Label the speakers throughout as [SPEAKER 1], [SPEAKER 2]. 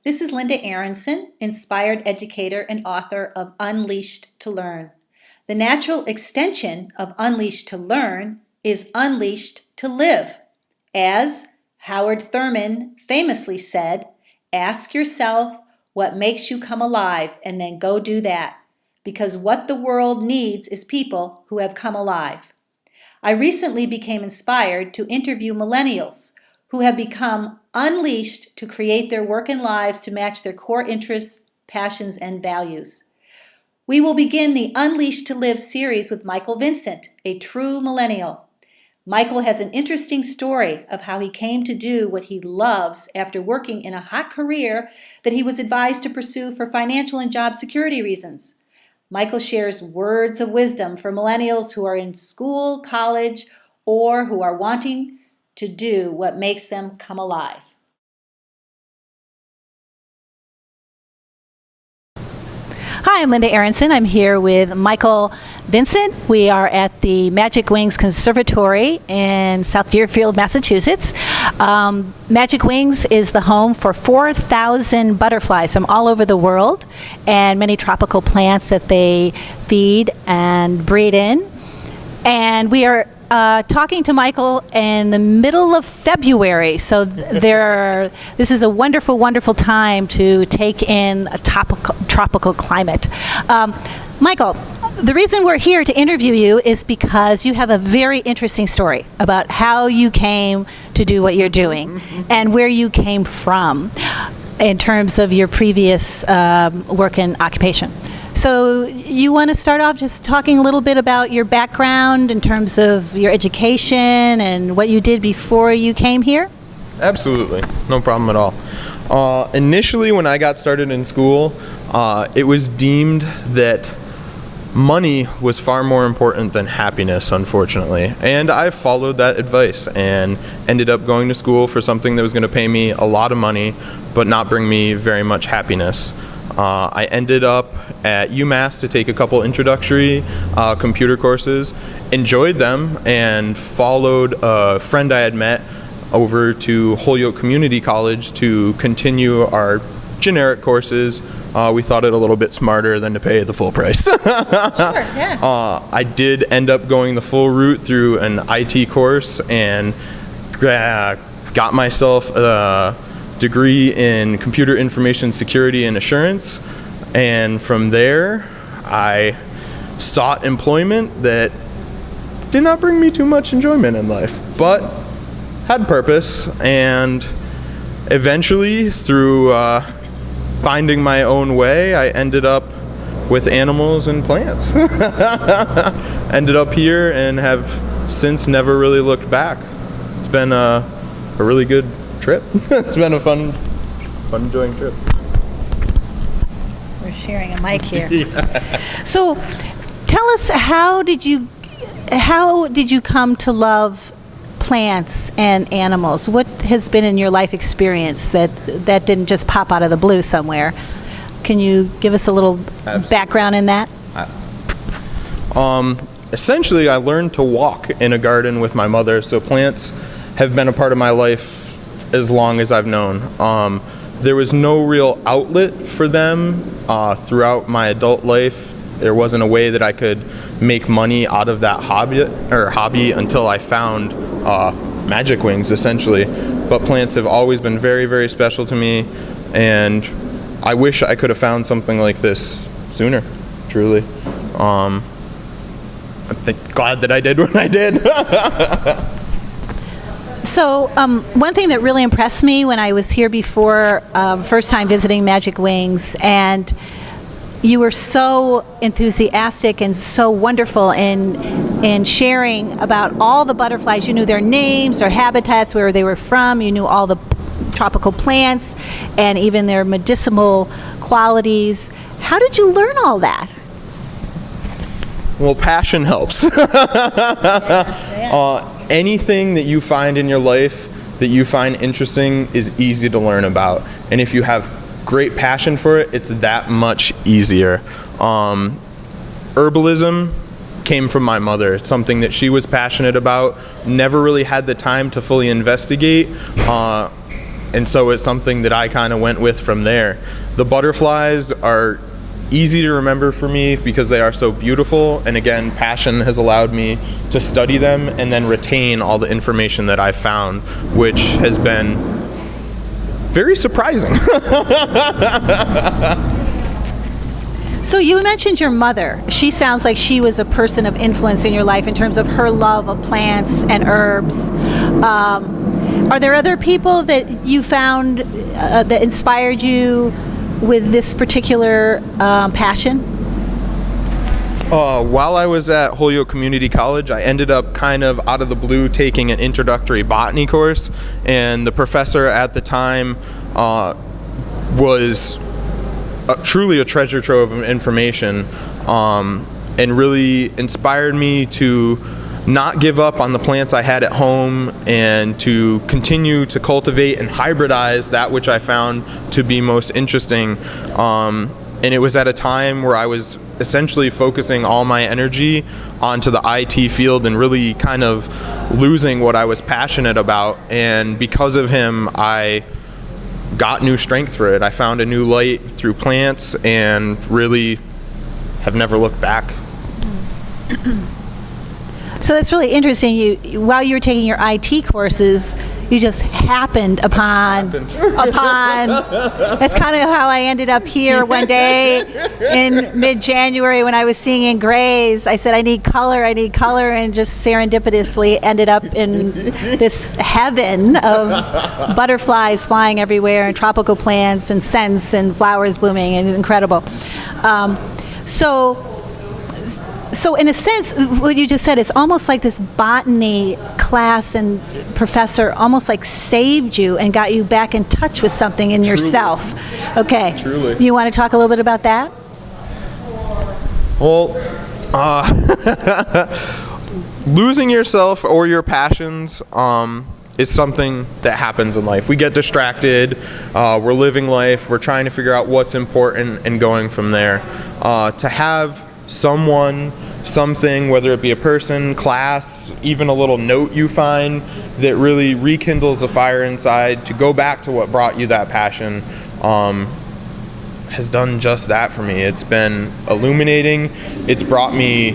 [SPEAKER 1] This is Linda Aronson, inspired educator and author of Unleashed to Learn. The natural extension of Unleashed to Learn is Unleashed to Live. As Howard Thurman famously said, ask yourself what makes you come alive and then go do that. Because what the world needs is people who have come alive. I recently became inspired to interview millennials who have become unleashed to create their work and lives to match their core interests, passions, and values. We will begin the Unleashed to Live series with Michael Vincent, a true millennial. Michael has an interesting story of how he came to do what he loves after working in a hot career that he was advised to pursue for financial and job security reasons. Michael shares words of wisdom for millennials who are in school, college, or who are wanting to do what makes them come alive. Hi, I'm Linda Aronson. I'm here with Michael Vincent. We are at the Magic Wings Conservatory in South Deerfield, Massachusetts. Magic Wings is the home for 4,000 butterflies from all over the world and many tropical plants that they feed and breed in. And we are talking to Michael in the middle of February, so this is a wonderful, wonderful time to take in a tropical climate. Michael, the reason we're here to interview you is because you have a very interesting story about how you came to do what you're doing and where you came from in terms of your previous work and occupation. So you want to start off just talking a little bit about your background in terms of your education and what you did before you came here?
[SPEAKER 2] Absolutely, no problem at all. Initially, when I got started in school, it was deemed that money was far more important than happiness, unfortunately. And I followed that advice and ended up going to school for something that was going to pay me a lot of money, but not bring me very much happiness. I ended up at UMass to take a couple introductory computer courses, enjoyed them, and followed a friend I had met over to Holyoke Community College to continue our generic courses. We thought it a little bit smarter than to pay the full price.
[SPEAKER 1] Sure, yeah.
[SPEAKER 2] I did end up going the full route through an IT course and got myself a degree in computer information security and assurance, and from there I sought employment that did not bring me too much enjoyment in life, but had purpose, and eventually through finding my own way, I ended up with animals and plants. Ended up here and have since never really looked back. It's been a really good trip. It's been a fun enjoying trip.
[SPEAKER 1] We're sharing a mic here.
[SPEAKER 2] Yeah.
[SPEAKER 1] So tell us, how did you come to love plants and animals? What has been in your life experience that didn't just pop out of the blue somewhere? Can you give us a little background in that?
[SPEAKER 2] Essentially, I learned to walk in a garden with my mother, so plants have been a part of my life as long as I've known. There was no real outlet for them throughout my adult life. There wasn't a way that I could make money out of that hobby until I found Magic Wings, essentially. But plants have always been very, very special to me, and I wish I could have found something like this sooner, truly. I'm glad that I did what I did.
[SPEAKER 1] So one thing that really impressed me when I was here before, first time visiting Magic Wings, and you were so enthusiastic and so wonderful in sharing about all the butterflies. You knew their names, their habitats, where they were from. You knew all the tropical plants and even their medicinal qualities. How did you learn all that?
[SPEAKER 2] Well, passion helps. Anything that you find in your life that you find interesting is easy to learn about. And if you have great passion for it, it's that much easier. Herbalism came from my mother. It's something that she was passionate about, never really had the time to fully investigate. And so it's something that I kind of went with from there. The butterflies are easy to remember for me because they are so beautiful, and again, passion has allowed me to study them and then retain all the information that I found, which has been very surprising.
[SPEAKER 1] So you mentioned your mother. She sounds like she was a person of influence in your life in terms of her love of plants and herbs. Are there other people that you found that inspired you with this particular passion?
[SPEAKER 2] While I was at Holyoke Community College, I ended up kind of out of the blue taking an introductory botany course, and the professor at the time was truly a treasure trove of information, and really inspired me to not give up on the plants I had at home and to continue to cultivate and hybridize that which I found to be most interesting. And it was at a time where I was essentially focusing all my energy onto the IT field and really kind of losing what I was passionate about. And because of him, I got new strength for it. I found a new light through plants and really have never looked back.
[SPEAKER 1] So that's really interesting. You, while you were taking your IT courses, you just happened upon. That's kind of how I ended up here one day in mid-January when I was seeing in grays. I said, I need color, and just serendipitously ended up in this heaven of butterflies flying everywhere and tropical plants and scents and flowers blooming, and incredible. So in a sense, what you just said, it's almost like this botany class and professor almost like saved you and got you back in touch with something in yourself. Okay.
[SPEAKER 2] Truly.
[SPEAKER 1] You want to talk a little bit about that?
[SPEAKER 2] Well, losing yourself or your passions is something that happens in life. We get distracted, we're living life, we're trying to figure out what's important and going from there. To have someone, something, whether it be a person, class, even a little note you find that really rekindles a fire inside to go back to what brought you that passion, has done just that for me. It's been illuminating. It's brought me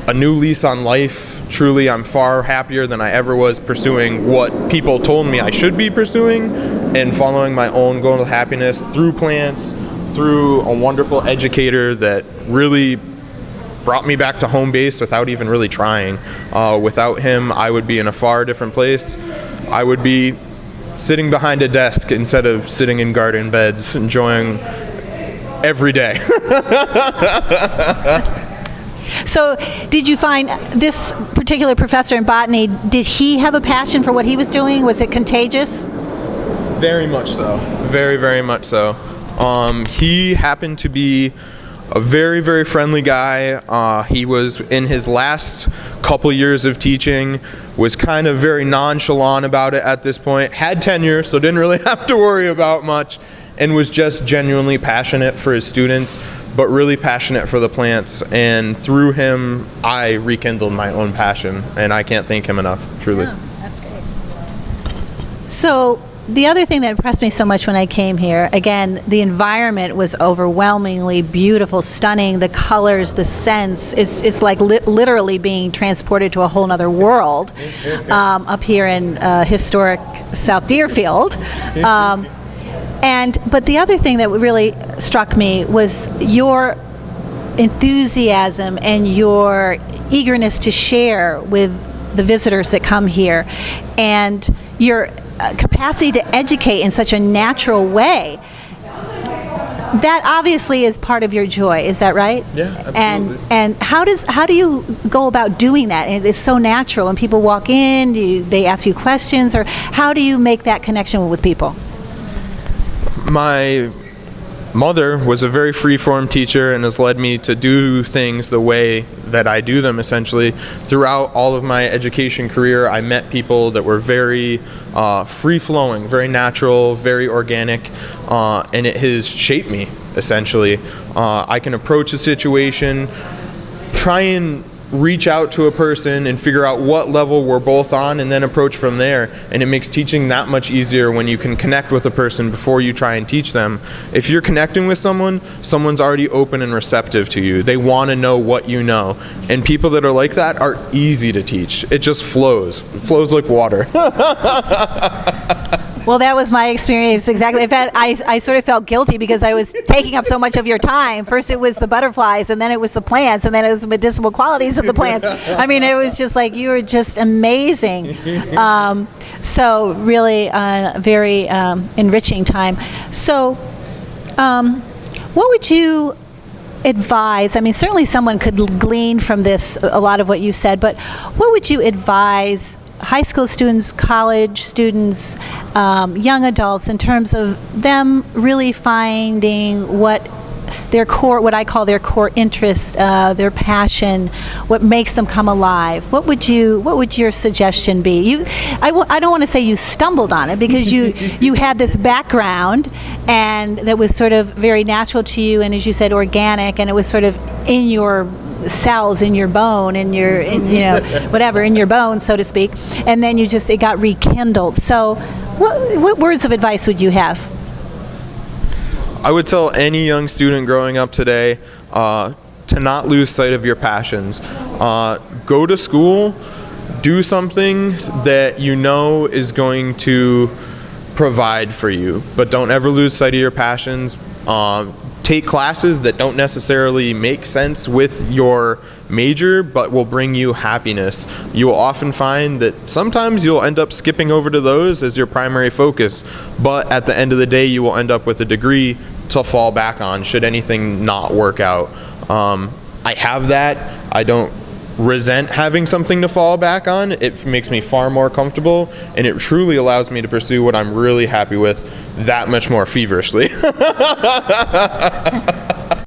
[SPEAKER 2] a new lease on life. Truly, I'm far happier than I ever was pursuing what people told me I should be pursuing and following my own goal of happiness through plants, through a wonderful educator that really brought me back to home base without even really trying. Without him, I would be in a far different place. I would be sitting behind a desk instead of sitting in garden beds, enjoying every day.
[SPEAKER 1] So did you find this particular professor in botany, did he have a passion for what he was doing? Was it contagious?
[SPEAKER 2] Very much so. Very, very much so. He happened to be a very, very friendly guy. He was in his last couple years of teaching, was kind of very nonchalant about it at this point, had tenure, so didn't really have to worry about much, and was just genuinely passionate for his students, but really passionate for the plants. And through him, I rekindled my own passion, and I can't thank him enough, truly.
[SPEAKER 1] Yeah, that's great. So the other thing that impressed me so much when I came here, again, the environment was overwhelmingly beautiful, stunning. The colors, the scents, it's like literally being transported to a whole other world up here in historic South Deerfield. But the other thing that really struck me was your enthusiasm and your eagerness to share with the visitors that come here, and your capacity to educate in such a natural way. That obviously is part of your joy, is that right?
[SPEAKER 2] Yeah, absolutely.
[SPEAKER 1] And how do you go about doing that? And it's so natural, and people walk in, they ask you questions, or how do you make that connection with people?
[SPEAKER 2] My mother was a very free-form teacher and has led me to do things the way that I do them, essentially. Throughout all of my education career, I met people that were very free-flowing, very natural, very organic, and it has shaped me, essentially. I can approach a situation, try and reach out to a person and figure out what level we're both on and then approach from there. And it makes teaching that much easier when you can connect with a person before you try and teach them. If you're connecting with someone, someone's already open and receptive to you. They want to know what you know. And people that are like that are easy to teach. It just flows. It flows like water.
[SPEAKER 1] Well, that was my experience exactly. In fact, I sort of felt guilty because I was taking up so much of your time. First it was the butterflies, and then it was the plants, and then it was the medicinal qualities of the plants. I mean, it was just like, you were just amazing. So really very enriching time. So what would you advise? I mean, certainly someone could glean from this a lot of what you said, but what would you advise high school students, college students, young adults, in terms of them really finding what I call their core interest, their passion, what makes them come alive? What would your suggestion be? I don't want to say you stumbled on it, because you had this background, and that was sort of very natural to you, and as you said, organic, and it was sort of in your cells, in your bone, in your bones, so to speak, and then it got rekindled. So what words of advice would you have?
[SPEAKER 2] I would tell any young student growing up today to not lose sight of your passions. Go to school, do something that you know is going to provide for you, but don't ever lose sight of your passions. Take classes that don't necessarily make sense with your major, but will bring you happiness. You will often find that sometimes you'll end up skipping over to those as your primary focus, but at the end of the day, you will end up with a degree to fall back on should anything not work out. I have that. I don't resent having something to fall back on. It makes me far more comfortable, and it truly allows me to pursue what I'm really happy with that much more feverishly.